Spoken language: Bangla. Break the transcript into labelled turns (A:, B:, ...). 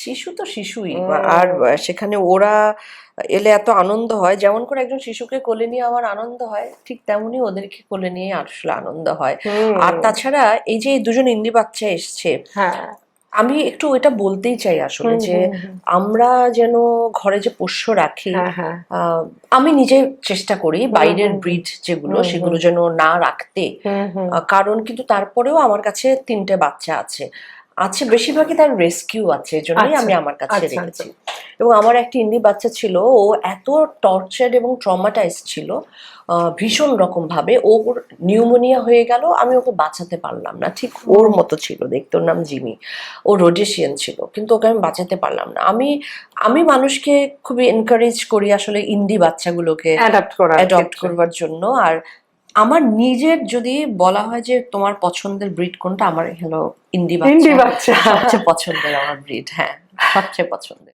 A: শিশু তো শিশুই, আর সেখানে ওরা এলে এত আনন্দ হয়, যেমন করে একজন শিশুকে কোলে নিয়ে আমার আনন্দ হয়, ঠিক তেমনি ওদেরকে কোলে নিয়ে আসলে আনন্দ হয়। আর তাছাড়া এই যে এই দুজন ইন্দি বাচ্চা এসছে,
B: হ্যাঁ।
A: আমি একটু এটা বলতেই চাই আসলে যে আমরা যেন ঘরে যে পোষ্য রাখি,
B: হ্যাঁ হ্যাঁ।
A: আহ, আমি নিজে চেষ্টা করি বাইরের ব্রিড যেগুলো সেগুলো যেন না রাখতে। কারণ কিন্তু তারপরেও আমার কাছে 3টে বাচ্চা আছে, বেশিরভাগই তার রেস্কিউ আছে, এজন্যই
B: আচ্ছা
A: আমি আমার কাছে
B: আচ্ছা আচ্ছা।
A: রেখেছি। এবং আমার একটা ইন্দি বাচ্চা ছিল, ও এত টর্চার্ড এবং ট্রমাটাইজ ছিল ভীষণ রকম ভাবে। ওর নিউমোনিয়া হয়ে গেল, আমি ওকে বাঁচাতে পারলাম না, ঠিক ওর মতো ছিল দেখতে, ওর নাম জিমি। ও রোডেশিয়ান ছিল, কিন্তু ওকে আমি বাঁচাতে পারলাম না। আমি আমি মানুষকে খুবই এনকারেজ করি আসলে ইন্দি বাচ্চাগুলোকে অ্যাডপ্ট করবার জন্য। আর আমার নিজের যদি বলা হয় যে তোমার পছন্দের ব্রিড কোনটা, আমার হলো ইন্দি বাচ্চা সবচেয়ে পছন্দের আমার ব্রিড। হ্যাঁ, সবচেয়ে পছন্দের।